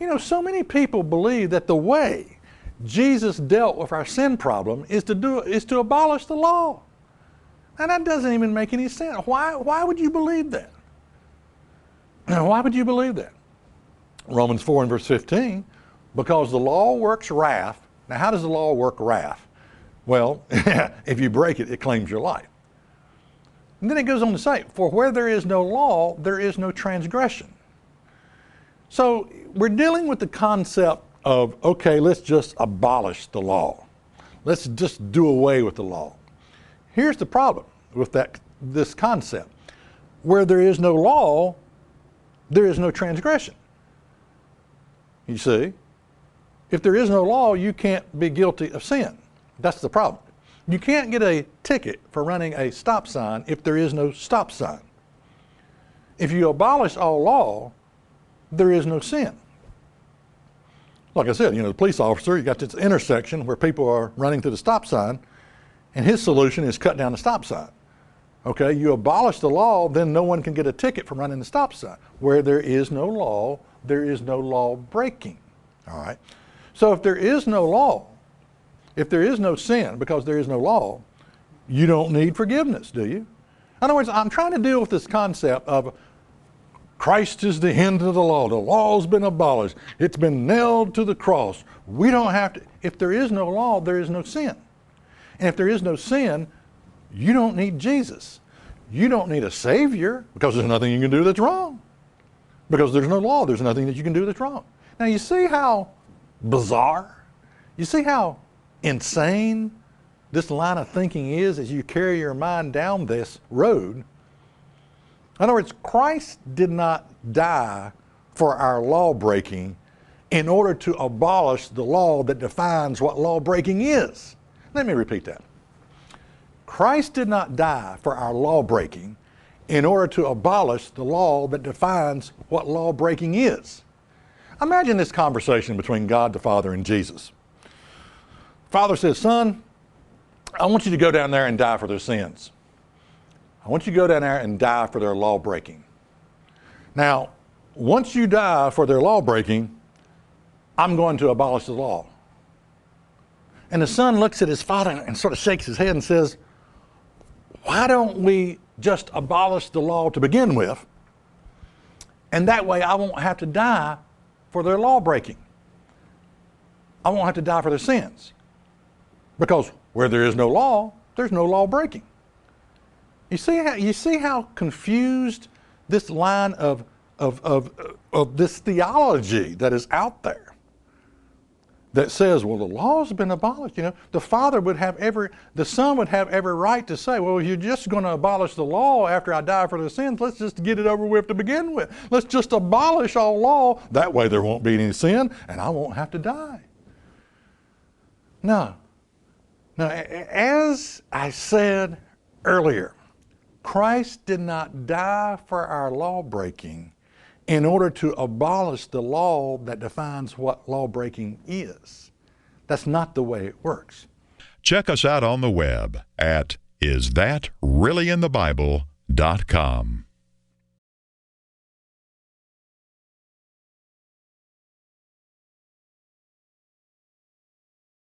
You know, so many people believe that the way Jesus dealt with our sin problem is to abolish the law. And that doesn't even make any sense. Why would you believe that? Why would you believe that? Romans 4 and verse 15, because the law works wrath. Now, how does the law work wrath? Well, if you break it, it claims your life. And then it goes on to say, for where there is no law, there is no transgression. So we're dealing with the concept of, okay, let's just abolish the law. Let's just do away with the law. Here's the problem with this concept. Where there is no law, there is no transgression. You see, if there is no law, you can't be guilty of sin. That's the problem. You can't get a ticket for running a stop sign if there is no stop sign. If you abolish all law, there is no sin. Like I said, you know, the police officer, you got this intersection where people are running through the stop sign, and his solution is cut down the stop sign. Okay, you abolish the law, then no one can get a ticket for running the stop sign. Where there is no law, there is no law breaking. All right. So if there is no law, if there is no sin because there is no law, you don't need forgiveness, do you? In other words, I'm trying to deal with this concept of Christ is the end of the law. The law's been abolished. It's been nailed to the cross. We don't have to. If there is no law, there is no sin. And if there is no sin, you don't need Jesus. You don't need a Savior because there's nothing you can do that's wrong. Because there's no law, there's nothing that you can do that's wrong. Now you see how bizarre, you see how insane this line of thinking is as you carry your mind down this road. In other words, Christ did not die for our law breaking in order to abolish the law that defines what law breaking is. Let me repeat that. Christ did not die for our law breaking in order to abolish the law that defines what law breaking is. Imagine this conversation between God the Father and Jesus. Father says, Son, I want you to go down there and die for their sins. I want you to go down there and die for their law breaking. Now, once you die for their law breaking, I'm going to abolish the law. And the son looks at his father and sort of shakes his head and says, why don't we just abolish the law to begin with? And that way I won't have to die for their law breaking. I won't have to die for their sins. Because where there is no law, there's no law breaking. You see how confused this line of this theology that is out there that says, well, the law's been abolished. You know, the Son would have every right to say, well, you're just going to abolish the law after I die for the sins. Let's just get it over with to begin with. Let's just abolish all law. That way there won't be any sin and I won't have to die. No. Now, as I said earlier, Christ did not die for our law breaking in order to abolish the law that defines what law breaking is. That's not the way it works. Check us out on the web at isthatreallyinthebible.com.